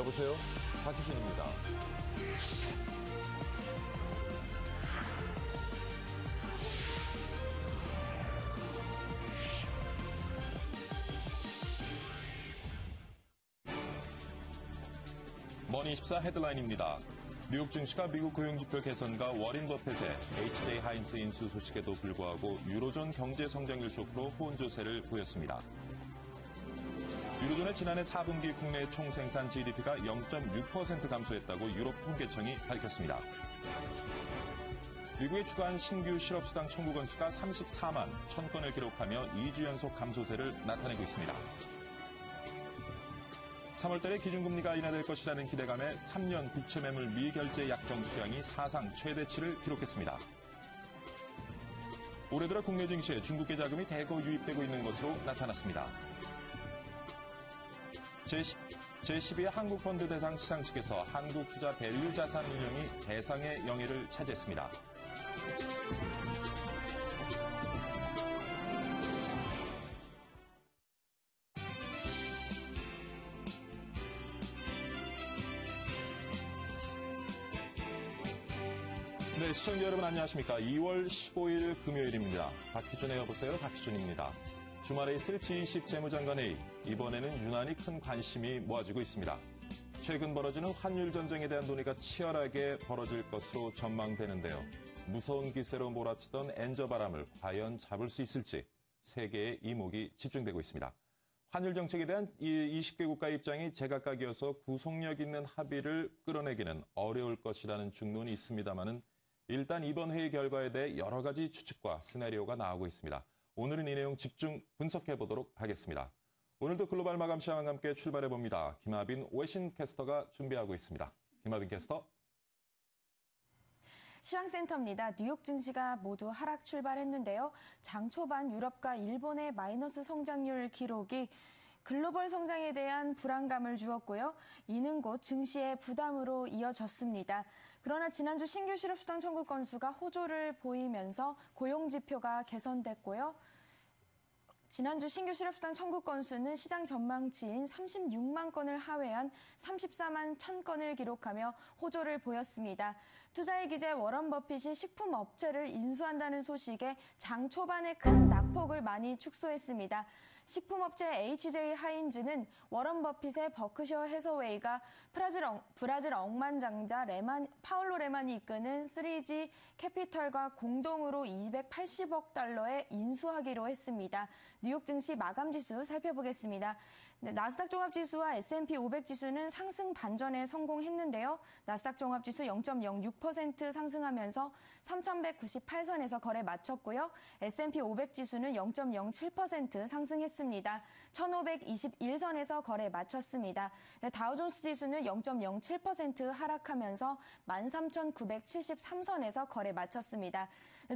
여보세요? 박희준입니다. 머니24 헤드라인입니다. 뉴욕 증시가 미국 고용지표 개선과 워린 버핏의 HJ 하인스 인수 소식에도 불구하고 유로존 경제 성장률 쇼크로 호언조세를 보였습니다. 유로존의 지난해 4분기 국내 총생산 GDP가 0.6% 감소했다고 유럽 통계청이 밝혔습니다. 미국의 주간 신규 실업수당 청구 건수가 34만 1,000건을 기록하며 2주 연속 감소세를 나타내고 있습니다. 3월달에 기준금리가 인하될 것이라는 기대감에 3년 부채매물 미결제 약정 수량이 사상 최대치를 기록했습니다. 올해 들어 국내 증시에 중국계 자금이 대거 유입되고 있는 것으로 나타났습니다. 제12회 한국펀드 대상 시상식에서 한국투자 밸류자산운용이 대상의 영예를 차지했습니다. 네, 시청자 여러분 안녕하십니까. 2월 15일 금요일입니다. 박희준의 여보세요. 박희준입니다. 주말에 있을 G20 재무장관회의, 이번에는 유난히 큰 관심이 모아지고 있습니다. 최근 벌어지는 환율 전쟁에 대한 논의가 치열하게 벌어질 것으로 전망되는데요. 무서운 기세로 몰아치던 엔저 바람을 과연 잡을 수 있을지 세계의 이목이 집중되고 있습니다. 환율 정책에 대한 20개 국가 입장이 제각각이어서 구속력 있는 합의를 끌어내기는 어려울 것이라는 중론이 있습니다만은 일단 이번 회의 결과에 대해 여러 가지 추측과 시나리오가 나오고 있습니다. 오늘은 이 내용 집중 분석해 보도록 하겠습니다. 오늘도 글로벌 마감 시황과 함께 출발해 봅니다. 김하빈 외신 캐스터가 준비하고 있습니다. 김하빈 캐스터. 시황센터입니다. 뉴욕 증시가 모두 하락 출발했는데요. 장 초반 유럽과 일본의 마이너스 성장률 기록이 글로벌 성장에 대한 불안감을 주었고요. 이는 곧 증시의 부담으로 이어졌습니다. 그러나 지난주 신규 실업수당 청구 건수가 호조를 보이면서 고용지표가 개선됐고요. 지난주 신규 실업수당 청구 건수는 시장 전망치인 36만 건을 하회한 34만 1,000건을 기록하며 호조를 보였습니다. 투자의 기재 워런 버핏이 식품업체를 인수한다는 소식에 장 초반에 큰 낙폭을 많이 축소했습니다. 식품업체 HJ 하인즈는 워런 버핏의 버크셔 해서웨이가 브라질 억만장자 파울로 레만이 이끄는 3G 캐피털과 공동으로 280억 달러에 인수하기로 했습니다. 뉴욕 증시 마감 지수 살펴보겠습니다. 나스닥 종합지수와 S&P 500 지수는 상승 반전에 성공했는데요. 나스닥 종합지수 0.06% 상승하면서 3,198선에서 거래 마쳤고요. S&P 500 지수는 0.07% 상승했습니다. 1,521선에서 거래 마쳤습니다. 다우존스 지수는 0.07% 하락하면서 13,973선에서 거래 마쳤습니다.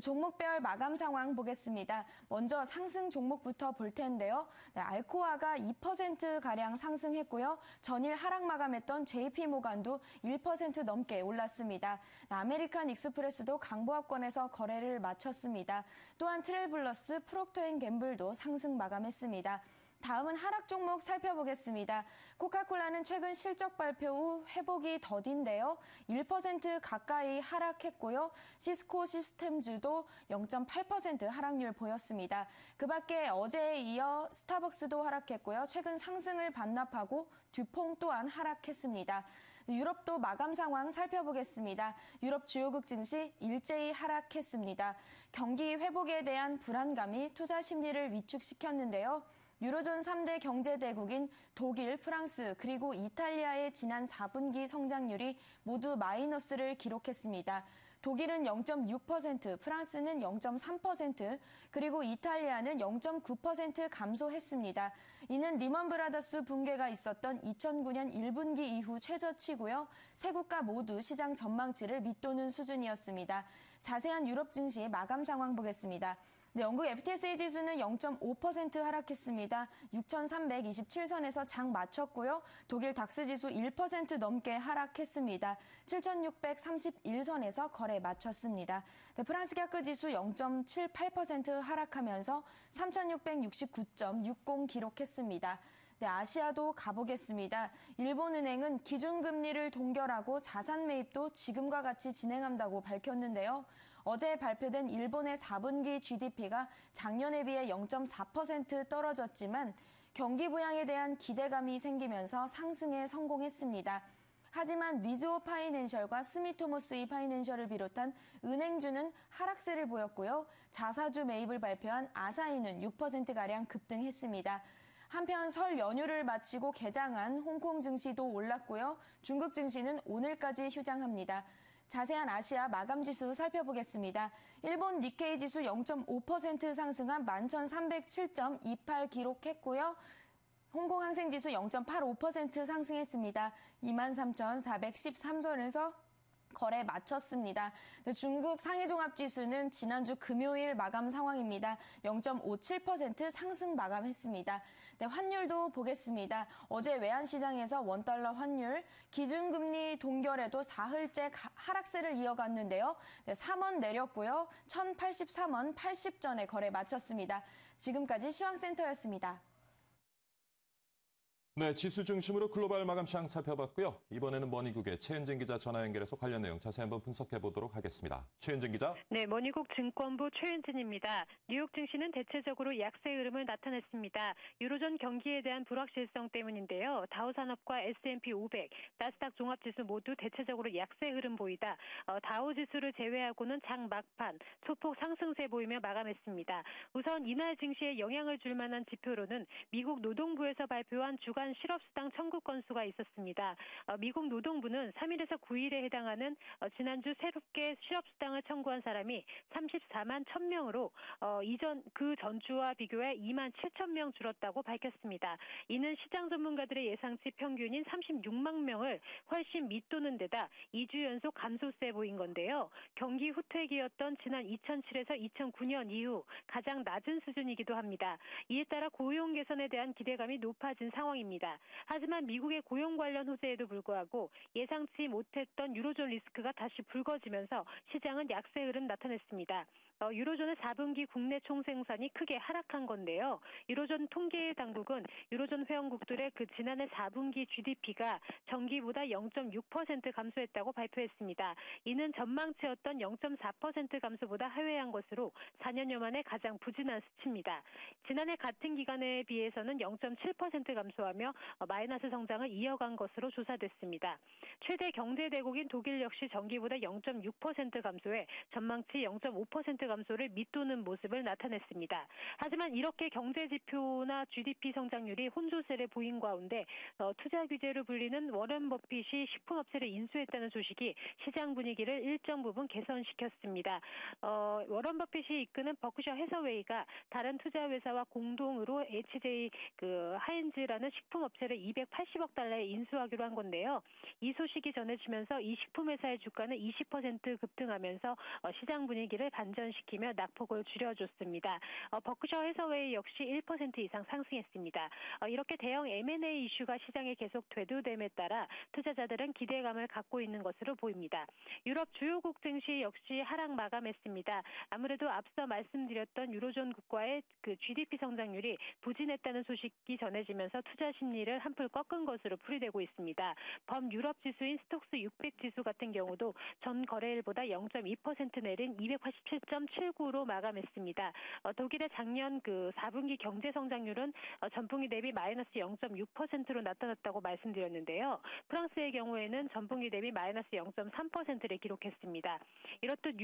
종목별 마감 상황 보겠습니다. 먼저 상승 종목부터 볼 텐데요. 알코아가 2%가량 상승했고요. 전일 하락 마감했던 JP모간도 1% 넘게 올랐습니다. 아메리칸 익스프레스도 강보합권에서 거래를 마쳤습니다. 또한 트레블러스, 프록터앤갬블도 상승 마감했습니다. 다음은 하락 종목 살펴보겠습니다. 코카콜라는 최근 실적 발표 후 회복이 더딘데요. 1% 가까이 하락했고요. 시스코 시스템즈도 0.8% 하락률 보였습니다. 그 밖에 어제에 이어 스타벅스도 하락했고요. 최근 상승을 반납하고 듀퐁 또한 하락했습니다. 유럽도 마감 상황 살펴보겠습니다. 유럽 주요국 증시 일제히 하락했습니다. 경기 회복에 대한 불안감이 투자 심리를 위축시켰는데요. 유로존 3대 경제대국인 독일, 프랑스, 그리고 이탈리아의 지난 4분기 성장률이 모두 마이너스를 기록했습니다. 독일은 0.6%, 프랑스는 0.3%, 그리고 이탈리아는 0.9% 감소했습니다. 이는 리먼 브라더스 붕괴가 있었던 2009년 1분기 이후 최저치고요. 세 국가 모두 시장 전망치를 밑도는 수준이었습니다. 자세한 유럽 증시 마감 상황 보겠습니다. 영국 FTSE 지수는 0.5% 하락했습니다. 6,327선에서 장 마쳤고요. 독일 닥스 지수 1% 넘게 하락했습니다. 7,631선에서 거래 마쳤습니다. 프랑스 CAC 지수 0.78% 하락하면서 3,669.60 기록했습니다. 네, 아시아도 가보겠습니다. 일본은행은 기준금리를 동결하고 자산 매입도 지금과 같이 진행한다고 밝혔는데요. 어제 발표된 일본의 4분기 GDP가 작년에 비해 0.4% 떨어졌지만 경기 부양에 대한 기대감이 생기면서 상승에 성공했습니다. 하지만 미즈호 파이낸셜과 스미토모스이 파이낸셜을 비롯한 은행주는 하락세를 보였고요. 자사주 매입을 발표한 아사히는 6%가량 급등했습니다. 한편 설 연휴를 마치고 개장한 홍콩 증시도 올랐고요. 중국 증시는 오늘까지 휴장합니다. 자세한 아시아 마감 지수 살펴보겠습니다. 일본 니케이 지수 0.5% 상승한 11,307.28 기록했고요. 홍콩 항생 지수 0.85% 상승했습니다. 23,413선에서 거래 마쳤습니다. 중국 상해종합지수는 지난주 금요일 마감 상황입니다. 0.57% 상승 마감했습니다. 네, 환율도 보겠습니다. 어제 외환시장에서 원달러 환율 기준금리 동결에도 사흘째 하락세를 이어갔는데요. 네, 3원 내렸고요. 1,083원 80전에 거래 마쳤습니다. 지금까지 시황센터였습니다. 네, 지수 중심으로 글로벌 마감 시황 살펴봤고요. 이번에는 머니국의 최은진 기자 전화 연결해서 관련 내용 자세히 한번 분석해 보도록 하겠습니다. 최은진 기자. 네, 머니국 증권부 최은진입니다. 뉴욕 증시는 대체적으로 약세 흐름을 나타냈습니다. 유로존 경기에 대한 불확실성 때문인데요. 다우산업과 S&P 500, 나스닥 종합지수 모두 대체적으로 약세 흐름 보이다. 다우 지수를 제외하고는 장 막판 소폭 상승세 보이며 마감했습니다. 우선 이날 증시에 영향을 줄 만한 지표로는 미국 노동부에서 발표한 주간 실업수당 청구 건수가 있었습니다. 미국 노동부는 3일에서 9일에 해당하는 지난주 새롭게 실업수당을 청구한 사람이 34만 1,000명으로 그 전주와 비교해 2만 7천 명 줄었다고 밝혔습니다. 이는 시장 전문가들의 예상치 평균인 36만 명을 훨씬 밑도는 데다 2주 연속 감소세 보인 건데요. 경기 후퇴기였던 지난 2007에서 2009년 이후 가장 낮은 수준이기도 합니다. 이에 따라 고용 개선에 대한 기대감이 높아진 상황입니다. 하지만 미국의 고용 관련 호재에도 불구하고 예상치 못했던 유로존 리스크가 다시 불거지면서 시장은 약세 흐름 나타냈습니다. 유로존의 4분기 국내 총생산이 크게 하락한 건데요. 유로존 통계 당국은 유로존 회원국들의 그 지난해 4분기 GDP가 전기보다 0.6% 감소했다고 발표했습니다. 이는 전망치였던 0.4% 감소보다 하회한 것으로 4년여 만에 가장 부진한 수치입니다. 지난해 같은 기간에 비해서는 0.7% 감소하며 마이너스 성장을 이어간 것으로 조사됐습니다. 최대 경제대국인 독일 역시 전기보다 0.6% 감소해 전망치 0.5% 감소를 밑도는 모습을 나타냈습니다. 하지만 이렇게 경제지표나 GDP 성장률이 혼조세를 보인 가운데 투자 규제로 불리는 워런 버핏이 식품업체를 인수했다는 소식이 시장 분위기를 일정 부분 개선시켰습니다. 워런 버핏이 이끄는 버크셔 해서웨이가 다른 투자회사와 공동으로 HJ 하인즈라는 식품업체를 280억 달러에 인수하기로 한 건데요. 이 소식이 전해지면서 이 식품회사의 주가는 20% 급등하면서 시장 분위기를 반전시키며 낙폭을 줄여줬습니다. 버크셔 해서웨이 역시 1% 이상 상승했습니다. 이렇게 대형 M&A 이슈가 시장에 계속 되도됨에 따라 투자자들은 기대감을 갖고 있는 것으로 보입니다. 유럽 주요국 증시 역시 하락 마감했습니다. 아무래도 앞서 말씀드렸던 유로존 국가의 그 GDP 성장률이 부진했다는 소식이 전해지면서 투자 심리를 한풀 꺾은 것으로 풀이되고 있습니다. 범유럽 지수인 스톡스 600 지수 같은 경우도 전 거래일보다 0.2% 내린 287.79로 마감했습니다. 독일의 작년 4분기 경제 성장률은 전분기 대비 마이너스 0.6%로 나타났다고 말씀드렸는데요. 프랑스의 경우에는 전분기 대비 마이너스 0.3%를 기록했습니다. 이렇듯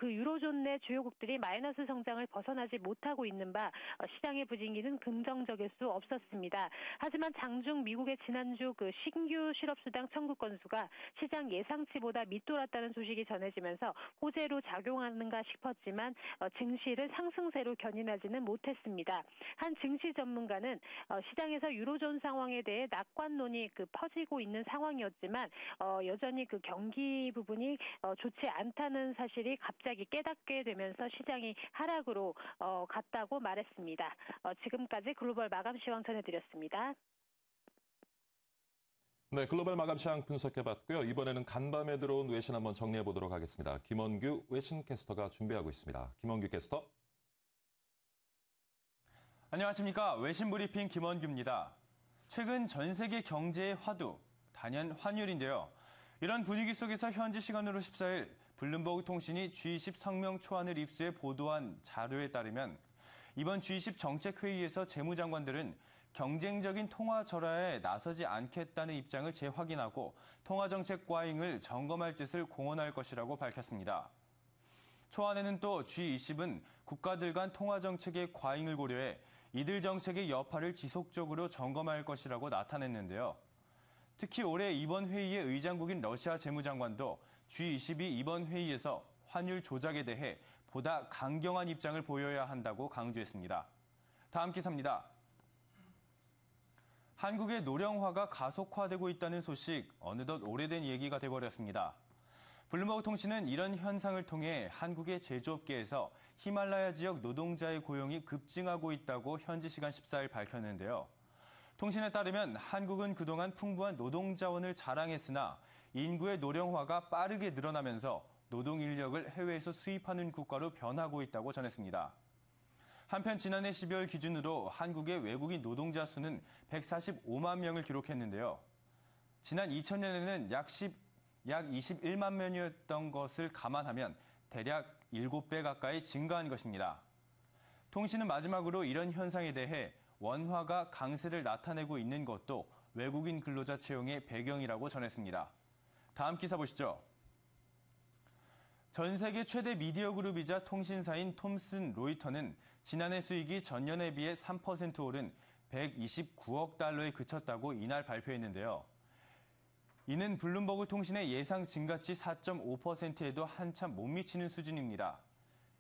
유로존 내 주요국들이 마이너스 성장을 벗어나지 못하고 있는 바 시장의 부진기는 긍정적일 수 없었습니다. 하지만 장중 미국의 지난주 신규 실업수당 청구 건수가 시장 예상치보다 밑돌았다는 소식이 전해지면서 호재로 작용하는가 싶었지만 증시를 상승세로 견인하지는 못했습니다. 한 증시 전문가는 시장에서 유로존 상황에 대해 낙관론이 퍼지고 있는 상황이었지만 여전히 경기 부분이 좋지 않다는 사실이 갑자기 깨닫게 되면서 시장이 하락으로 갔다고 말했습니다. 지금까지 글로벌 마감 시황 전해드렸습니다. 네, 글로벌 마감 시황 분석해봤고요. 이번에는 간밤에 들어온 외신 한번 정리해보도록 하겠습니다. 김원규 외신 캐스터가 준비하고 있습니다. 김원규 캐스터. 안녕하십니까. 외신 브리핑 김원규입니다. 최근 전 세계 경제의 화두, 단연 환율인데요. 이런 분위기 속에서 현지 시간으로 14일 블룸버그 통신이 G20 성명 초안을 입수해 보도한 자료에 따르면 이번 G20 정책회의에서 재무장관들은 경쟁적인 통화 절하에 나서지 않겠다는 입장을 재확인하고 통화정책 과잉을 점검할 뜻을 공언할 것이라고 밝혔습니다. 초안에는 또 G20은 국가들 간 통화정책의 과잉을 고려해 이들 정책의 여파를 지속적으로 점검할 것이라고 나타냈는데요. 특히 올해 이번 회의의 의장국인 러시아 재무장관도 G20이 이번 회의에서 환율 조작에 대해 보다 강경한 입장을 보여야 한다고 강조했습니다. 다음 기사입니다. 한국의 노령화가 가속화되고 있다는 소식, 어느덧 오래된 얘기가 돼버렸습니다. 블룸버그 통신은 이런 현상을 통해 한국의 제조업계에서 히말라야 지역 노동자의 고용이 급증하고 있다고 현지 시간 14일 밝혔는데요. 통신에 따르면 한국은 그동안 풍부한 노동 자원을 자랑했으나 인구의 노령화가 빠르게 늘어나면서 노동 인력을 해외에서 수입하는 국가로 변하고 있다고 전했습니다. 한편 지난해 12월 기준으로 한국의 외국인 노동자 수는 145만 명을 기록했는데요. 지난 2000년에는 약 21만 명이었던 것을 감안하면 대략 7배 가까이 증가한 것입니다. 통신은 마지막으로 이런 현상에 대해 원화가 강세를 나타내고 있는 것도 외국인 근로자 채용의 배경이라고 전했습니다. 다음 기사 보시죠. 전 세계 최대 미디어 그룹이자 통신사인 톰슨 로이터는 지난해 수익이 전년에 비해 3% 오른 129억 달러에 그쳤다고 이날 발표했는데요. 이는 블룸버그 통신의 예상 증가치 4.5%에도 한참 못 미치는 수준입니다.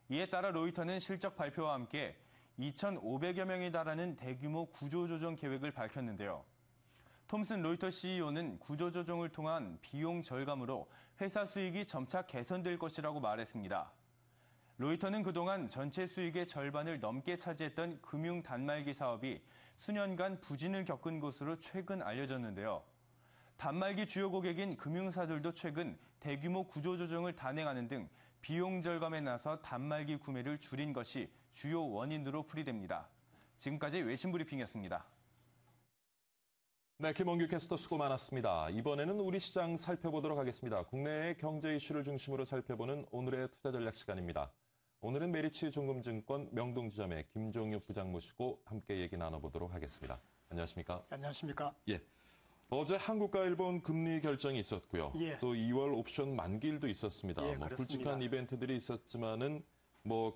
이에 따라 로이터는 실적 발표와 함께 2,500여 명에 달하는 대규모 구조조정 계획을 밝혔는데요. 톰슨 로이터 CEO는 구조조정을 통한 비용 절감으로 회사 수익이 점차 개선될 것이라고 말했습니다. 로이터는 그동안 전체 수익의 절반을 넘게 차지했던 금융 단말기 사업이 수년간 부진을 겪은 것으로 최근 알려졌는데요. 단말기 주요 고객인 금융사들도 최근 대규모 구조조정을 단행하는 등 비용 절감에 나서 단말기 구매를 줄인 것이 주요 원인으로 풀이됩니다. 지금까지 외신 브리핑이었습니다. 네, 김원규 캐스터 수고 많았습니다. 이번에는 우리 시장 살펴보도록 하겠습니다. 국내의 경제 이슈를 중심으로 살펴보는 오늘의 투자 전략 시간입니다. 오늘은 메리츠 종금증권 명동지점의 김종육 부장 모시고 함께 얘기 나눠보도록 하겠습니다. 안녕하십니까? 안녕하십니까? 예. 어제 한국과 일본 금리 결정이 있었고요. 예. 또 2월 옵션 만기일도 있었습니다. 예, 굵직한 이벤트들이 있었지만은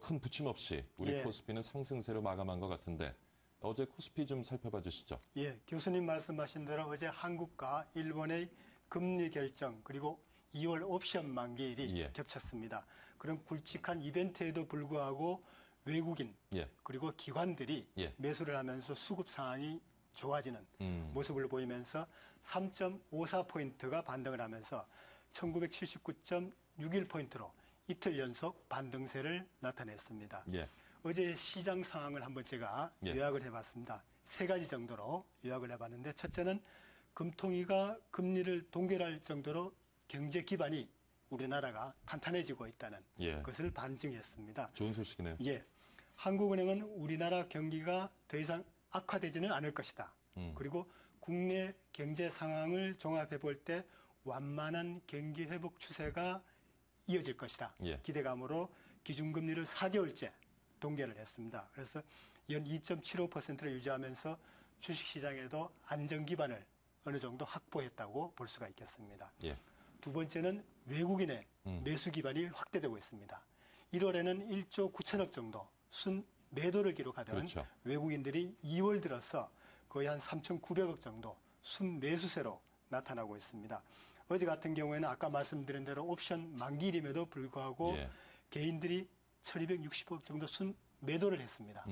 큰 부침 없이 우리 예. 코스피는 상승세로 마감한 것 같은데 어제 코스피 좀 살펴봐 주시죠. 예, 교수님 말씀하신 대로 어제 한국과 일본의 금리 결정 그리고 2월 옵션 만기일이 예. 겹쳤습니다. 그런 굵직한 이벤트에도 불구하고 외국인 예. 그리고 기관들이 예. 매수를 하면서 수급 상황이 좋아지는 모습을 보이면서 3.54포인트가 반등을 하면서 1979.61포인트로 이틀 연속 반등세를 나타냈습니다. 예. 어제 시장 상황을 한번 제가 예. 요약을 해봤습니다. 3가지 정도로 요약을 해봤는데 첫째는 금통위가 금리를 동결할 정도로 경제 기반이 우리나라가 탄탄해지고 있다는 예. 것을 반증했습니다. 좋은 소식이네요. 예, 한국은행은 우리나라 경기가 더 이상 악화되지는 않을 것이다. 그리고 국내 경제 상황을 종합해 볼 때 완만한 경기 회복 추세가 이어질 것이다. 예. 기대감으로 기준금리를 4개월째 동결을 했습니다. 그래서 연 2.75%를 유지하면서 주식시장에도 안정 기반을 어느 정도 확보했다고 볼 수가 있겠습니다. 예. 두 번째는 외국인의 매수 기반이 확대되고 있습니다. 1월에는 1조 9천억 정도 순 매도를 기록하던 그렇죠. 외국인들이 2월 들어서 거의 한 3,900억 정도 순 매수세로 나타나고 있습니다. 어제 같은 경우에는 아까 말씀드린 대로 옵션 만기일임에도 불구하고 예. 개인들이 1,260억 정도 순 매도를 했습니다.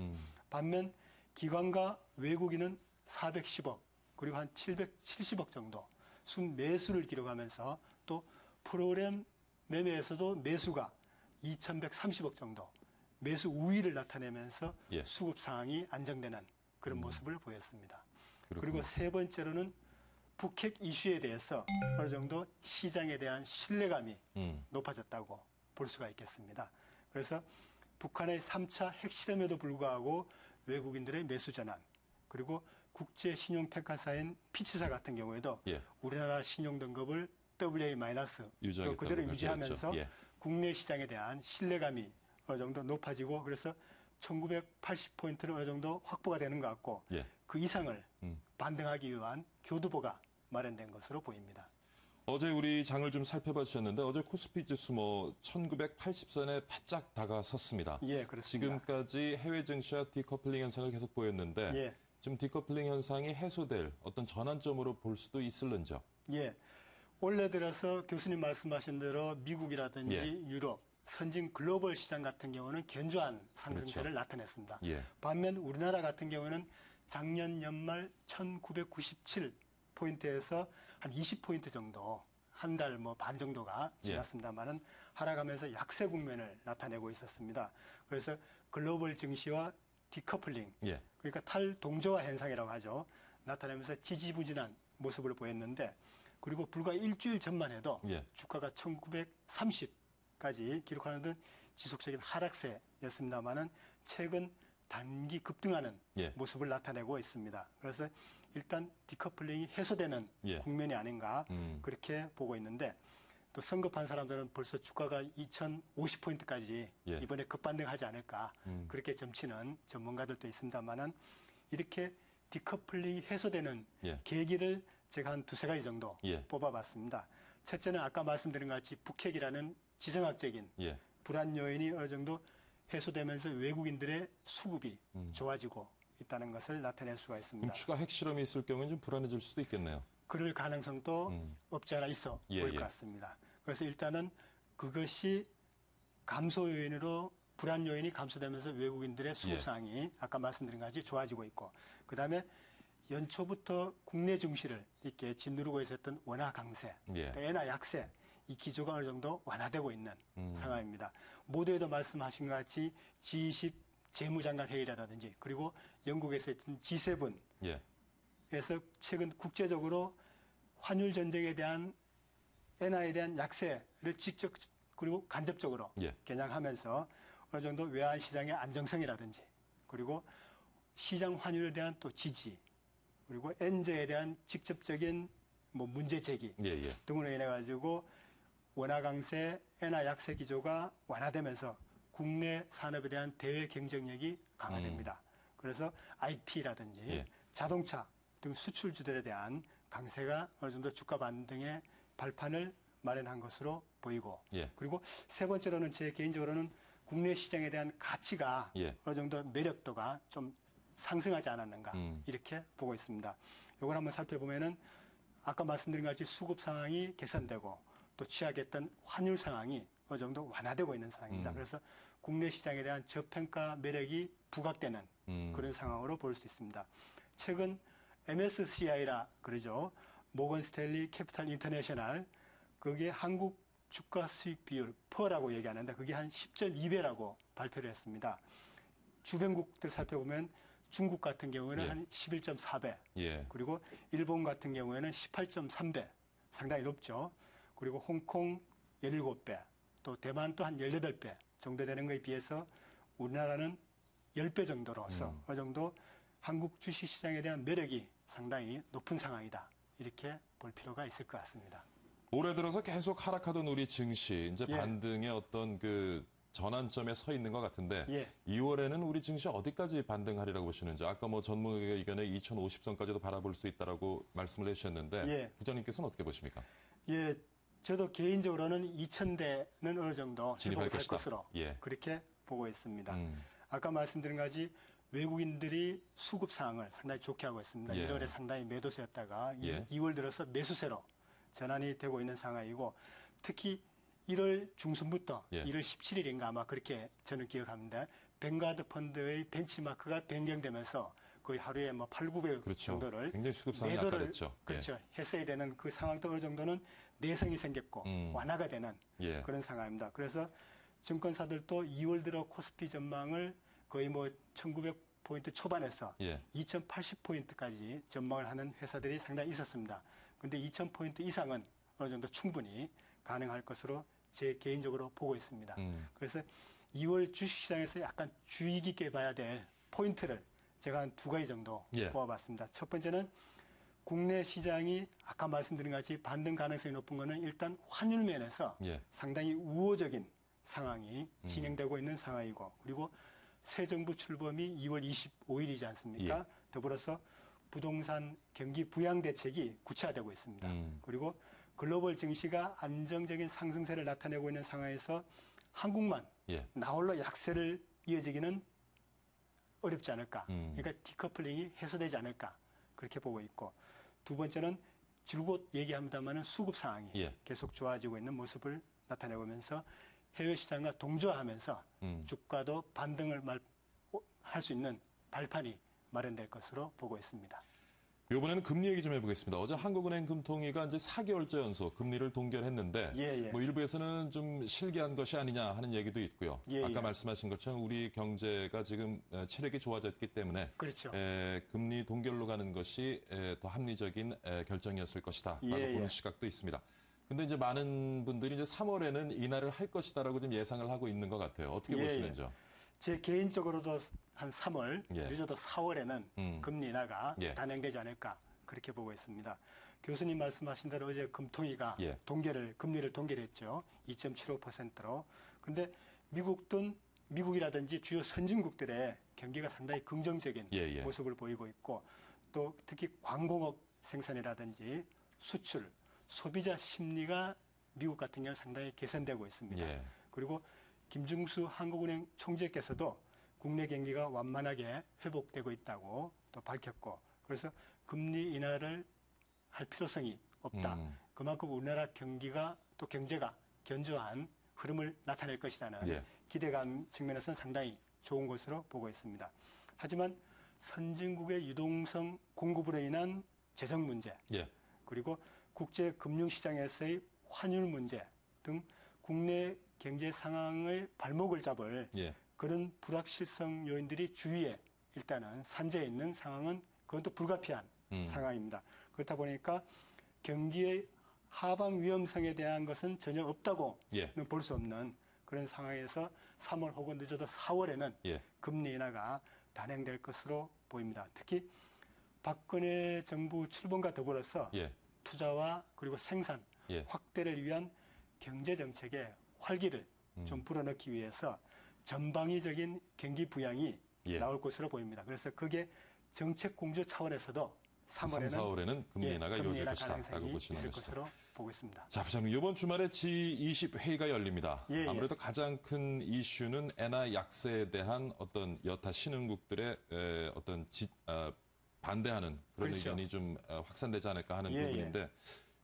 반면 기관과 외국인은 410억 그리고 한 770억 정도 순 매수를 기록하면서 또 프로그램 매매에서도 매수가 2,130억 정도 매수 우위를 나타내면서 예. 수급 상황이 안정되는 그런 모습을 보였습니다. 그렇군요. 그리고 세 번째로는 북핵 이슈에 대해서 어느 정도 시장에 대한 신뢰감이 높아졌다고 볼 수가 있겠습니다. 그래서 북한의 3차 핵실험에도 불구하고 외국인들의 매수 전환 그리고 국제 신용 평가사인 피치사 같은 경우에도 예. 우리나라 신용 등급을 AA- 유지하겠다고 그대로 발표했죠. 유지하면서 예. 국내 시장에 대한 신뢰감이 어느 정도 높아지고 그래서 1980포인트는 어느 정도 확보가 되는 것 같고 예. 그 이상을 음. 반등하기 위한 교두보가 마련된 것으로 보입니다. 어제 우리 장을 좀 살펴봐 주셨는데 어제 코스피 지수 1980선에 바짝 다가섰습니다. 예, 그렇습니다. 지금까지 해외 증시와 디커플링 현상을 계속 보였는데 예. 지금 디커플링 현상이 해소될 어떤 전환점으로 볼 수도 있을런지요? 예. 올해 들어서 교수님 말씀하신 대로 미국이라든지 예. 유럽, 선진 글로벌 시장 같은 경우는 견조한 상승세를 그렇죠. 나타냈습니다. 예. 반면 우리나라 같은 경우는 작년 연말 1997포인트에서 한 20포인트 정도, 한 달 반 정도가 지났습니다만은 하락하면서 약세 국면을 나타내고 있었습니다. 그래서 글로벌 증시와 디커플링, 예. 그러니까 탈동조화 현상이라고 하죠. 나타나면서 지지부진한 모습을 보였는데 그리고 불과 일주일 전만 해도 예. 주가가 1930까지 기록하는 등 지속적인 하락세였습니다만은 최근 단기 급등하는 예. 모습을 나타내고 있습니다. 그래서 일단 디커플링이 해소되는 예. 국면이 아닌가 그렇게 보고 있는데 또 선급한 사람들은 벌써 주가가 2050포인트까지 예. 이번에 급반등하지 않을까 그렇게 점치는 전문가들도 있습니다만은 이렇게 디커플링이 해소되는 예. 계기를 제가 한 두세 가지 정도 예. 뽑아봤습니다. 첫째는 아까 말씀드린 것 같이 북핵이라는 지정학적인 예. 불안 요인이 어느 정도 해소되면서 외국인들의 수급이 좋아지고 있다는 것을 나타낼 수가 있습니다. 그럼 추가 핵실험이 있을 경우는 좀 불안해질 수도 있겠네요. 그럴 가능성도 없지 않아 있어 예, 보일 예. 것 같습니다. 그래서 일단은 그것이 감소 요인으로 불안 요인이 감소되면서 외국인들의 수급 예. 상황이 아까 말씀드린 것 같이 좋아지고 있고 그다음에 연초부터 국내 증시를 이렇게 짓누르고 있었던 원화 강세, 예. 또 엔화 약세 이 기조가 어느 정도 완화되고 있는 상황입니다. 모두에도 말씀하신 것 같이 G20 재무장관 회의라든지 그리고 영국에서 했던 G7 예. 에서 최근 국제적으로 환율 전쟁에 대한 엔화에 대한 약세를 직접 그리고 간접적으로 예. 겨냥하면서 어느 정도 외환 시장의 안정성이라든지 그리고 시장 환율에 대한 또 지지 그리고 엔저에 대한 직접적인 문제 제기 예. 예. 등으로 인해 가지고 원화 강세, 엔화 약세 기조가 완화되면서 국내 산업에 대한 대외 경쟁력이 강화됩니다. 그래서 IT라든지 예. 자동차 등 수출주들에 대한 강세가 어느 정도 주가 반등의 발판을 마련한 것으로 보이고 예. 그리고 세 번째로는 제 개인적으로는 국내 시장에 대한 가치가 예. 어느 정도 매력도가 좀 상승하지 않았는가 이렇게 보고 있습니다. 이걸 한번 살펴보면은 아까 말씀드린 것 같이 수급 상황이 개선되고 또 취약했던 환율 상황이 어느 정도 완화되고 있는 상황입니다. 그래서 국내 시장에 대한 저평가 매력이 부각되는 그런 상황으로 볼 수 있습니다. 최근 MSCI라 그러죠. 모건 스탠리 캐피탈 인터내셔널 그게 한국 주가 수익 비율 퍼라고 얘기하는데 그게 한 10.2배라고 발표를 했습니다. 주변국들 살펴보면 중국 같은 경우에는 예. 한 11.4배 예. 그리고 일본 같은 경우에는 18.3배 상당히 높죠. 그리고 홍콩 17배 또 대만 또 한 18배 정도 되는 것에 비해서 우리나라는 10배 정도로서 어느 정도 한국 주식시장에 대한 매력이 상당히 높은 상황이다. 이렇게 볼 필요가 있을 것 같습니다. 올해 들어서 계속 하락하던 우리 증시 이제 예. 반등의 어떤 그 전환점에 서 있는 것 같은데 예. 2월에는 우리 증시 어디까지 반등하리라고 보시는지 아까 전문가 의견에 2050선까지도 바라볼 수 있다라고 말씀을 해주셨는데 예. 부장님께서는 어떻게 보십니까? 예, 저도 개인적으로는 2,000대는 어느 정도 진입할 회복할 것이다. 것으로 예. 그렇게 보고 있습니다. 음. 아까 말씀드린 것이 외국인들이 수급 상황을 상당히 좋게 하고 있습니다. 예. 1월에 상당히 매도세였다가 예. 2월 들어서 매수세로 전환이 되고 있는 상황이고 특히 1월 중순부터 예. 1월 17일인가 아마 그렇게 저는 기억합니다. 뱅가드 펀드의 벤치마크가 변경되면서 거의 하루에 8,900 그렇죠. 정도를 굉장히 수급상이 매도를 악화됐죠. 그렇죠. 했어야 되는 그 상황도 어느 정도는 내성이 생겼고 완화가 되는 예. 그런 상황입니다. 그래서 증권사들도 2월 들어 코스피 전망을 거의 1900포인트 초반에서 예. 2080포인트까지 전망을 하는 회사들이 상당히 있었습니다. 그런데 2000포인트 이상은 어느 정도 충분히 가능할 것으로 제 개인적으로 보고 있습니다. 그래서 2월 주식시장에서 약간 주의 깊게 봐야 될 포인트를 제가 한 두 가지 정도 예. 뽑아봤습니다. 첫 번째는 국내 시장이 아까 말씀드린 같이 반등 가능성이 높은 것은 일단 환율 면에서 예. 상당히 우호적인 상황이 진행되고 있는 상황이고, 그리고 새 정부 출범이 2월 25일이지 않습니까? 예. 더불어서 부동산 경기 부양 대책이 구체화되고 있습니다. 그리고 글로벌 증시가 안정적인 상승세를 나타내고 있는 상황에서 한국만 예. 나홀로 약세를 이어지기는 어렵지 않을까. 그러니까 디커플링이 해소되지 않을까. 그렇게 보고 있고, 두 번째는 줄곧 얘기합니다만 수급 상황이 예. 계속 좋아지고 있는 모습을 나타내보면서 해외 시장과 동조하면서 주가도 반등을 할 수 있는 발판이 마련될 것으로 보고 있습니다. 이번에는 금리 얘기 좀 해보겠습니다. 어제 한국은행 금통위가 이제 4개월째 연속 금리를 동결했는데 예, 예. 뭐 일부에서는 좀 실기한 것이 아니냐 하는 얘기도 있고요. 예, 아까 예. 말씀하신 것처럼 우리 경제가 지금 체력이 좋아졌기 때문에 그렇죠. 금리 동결로 가는 것이 더 합리적인 결정이었을 것이다라고 예, 보는 예. 시각도 있습니다. 근데 이제 많은 분들이 이제 3월에는 인하를 할 것이다라고 좀 예상을 하고 있는 것 같아요. 어떻게 예, 보시는지요? 제 개인적으로도 한 3월, 예. 늦어도 4월에는 금리 인하가 예. 단행되지 않을까 그렇게 보고 있습니다. 교수님 말씀하신 대로 어제 금통위가 예. 금리를 동결했죠. 2.75%로. 그런데 미국이라든지 주요 선진국들의 경기가 상당히 긍정적인 예, 예. 모습을 보이고 있고, 또 특히 광공업 생산이라든지 수출, 소비자 심리가 미국 같은 경우는 상당히 개선되고 있습니다. 예. 그리고 김중수 한국은행 총재께서도 국내 경기가 완만하게 회복되고 있다고 또 밝혔고, 그래서 금리 인하를 할 필요성이 없다. 그만큼 우리나라 경기가 또 경제가 견조한 흐름을 나타낼 것이라는 예. 기대감 측면에서는 상당히 좋은 것으로 보고 있습니다. 하지만 선진국의 유동성 공급으로 인한 재정 문제, 예. 그리고 국제 금융시장에서의 환율 문제 등 국내 경제 상황의 발목을 잡을 예. 그런 불확실성 요인들이 주위에 일단은 산재해 있는 상황은 그건 또 불가피한 상황입니다. 그렇다 보니까 경기의 하방 위험성에 대한 것은 전혀 없다고는 예. 볼 수 없는 그런 상황에서 3월 혹은 늦어도 4월에는 예. 금리 인하가 단행될 것으로 보입니다. 특히 박근혜 정부 출범과 더불어서 예. 투자와 그리고 생산 예. 확대를 위한 경제 정책의 활기를 좀 불어넣기 위해서 전방위적인 경기 부양이 예. 나올 것으로 보입니다. 그래서 그게 정책 공조 차원에서도 3, 3월에는 4월에는 금리 인하가 이루어질 것이다 라고 가능성이 보시는 있을 것이다. 것으로 보고 있습니다. 자, 부장님, 이번 주말에 G20 회의가 열립니다. 예, 예. 아무래도 가장 큰 이슈는 엔화 약세에 대한 어떤 여타 신흥국들의 어떤 반대하는 그런 그렇죠. 의견이 좀 확산되지 않을까 하는 예, 부분인데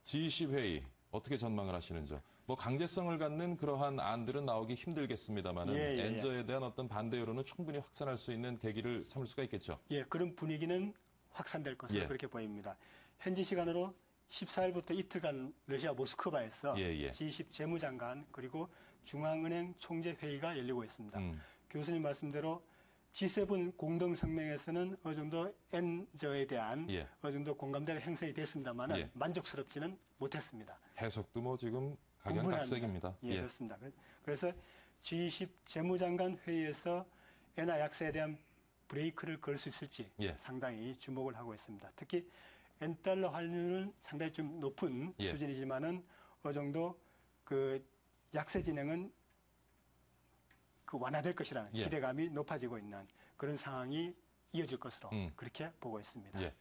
G20 회의 어떻게 전망을 하시는지요? 뭐 강제성을 갖는 그러한 안들은 나오기 힘들겠습니다만은 예, 예, 예. 엔저에 대한 어떤 반대 여론은 충분히 확산할 수 있는 계기를 삼을 수가 있겠죠. 예, 그런 분위기는 확산될 것으로 예. 그렇게 보입니다. 현지 시간으로 14일부터 이틀간 러시아 모스크바에서 예, 예. G20 재무장관 그리고 중앙은행 총재 회의가 열리고 있습니다. 교수님 말씀대로 G7 공동성명에서는 어느 정도 엔저에 대한 예. 어느 정도 공감대가 형성이 됐습니다만 예. 만족스럽지는 못했습니다. 해석도 뭐 지금 분분합니다. 각양각색입니다. 예, 그렇습니다. 그래서 G20 재무장관 회의에서 엔화 약세에 대한 브레이크를 걸 수 있을지 예. 상당히 주목을 하고 있습니다. 특히 엔달러 환율은 상당히 좀 높은 예. 수준이지만은 어느 정도 그 약세 진행은 그 완화될 것이라는 예. 기대감이 높아지고 있는 그런 상황이 이어질 것으로 그렇게 보고 있습니다. 예.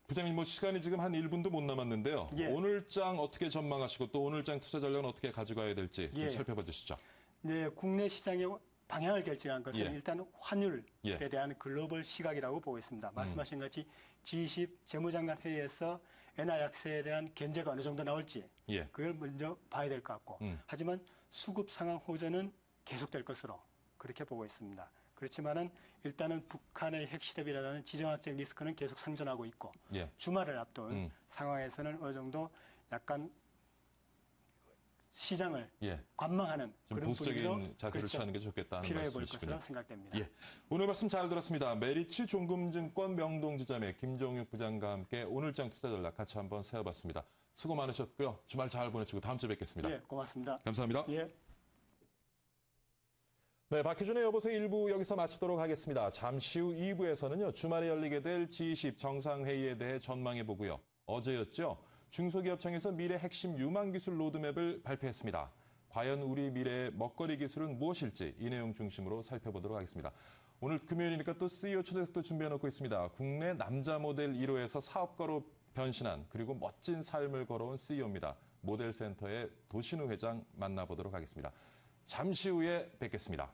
부장님, 뭐 시간이 지금 한 1분도 못 남았는데요. 예. 오늘장 어떻게 전망하시고 또 오늘장 투자 전략은 어떻게 가져가야 될지 좀 예. 살펴봐 주시죠. 네, 국내 시장의 방향을 결정한 것은 예. 일단 환율에 예. 대한 글로벌 시각이라고 보고 있습니다. 말씀하신 같이 G20 재무장관 회의에서 엔화 약세에 대한 견제가 어느 정도 나올지 예. 그걸 먼저 봐야 될 것 같고, 하지만 수급 상황 호전은 계속될 것으로 그렇게 보고 있습니다. 그렇지만은 일단은 북한의 핵실험이라는 지정학적 리스크는 계속 상존하고 있고, 예. 주말을 앞둔 상황에서는 어느 정도 약간 시장을 예. 관망하는 좀 그런 보수적인 분위기로 자세를 그렇죠. 취하는 게 좋겠다 하는 필요해 보일 말씀이시군요. 것으로 생각됩니다. 예. 오늘 말씀 잘 들었습니다. 메리츠 종금증권 명동지점의 김종육 부장과 함께 오늘장 투자 전략 같이 한번 세워봤습니다. 수고 많으셨고요. 주말 잘 보내시고 다음 주에 뵙겠습니다. 예, 고맙습니다. 감사합니다. 예. 네, 박희준의 여보세요 1부 여기서 마치도록 하겠습니다. 잠시 후 2부에서는요, 주말에 열리게 될 G20 정상회의에 대해 전망해보고요. 어제였죠, 중소기업청에서 미래 핵심 유망 기술 로드맵을 발표했습니다. 과연 우리 미래의 먹거리 기술은 무엇일지 이 내용 중심으로 살펴보도록 하겠습니다. 오늘 금요일이니까 또 CEO 초대석도 준비해놓고 있습니다. 국내 남자 모델 1호에서 사업가로 변신한 그리고 멋진 삶을 걸어온 CEO입니다. 모델센터의 도신우 회장 만나보도록 하겠습니다. 잠시 후에 뵙겠습니다.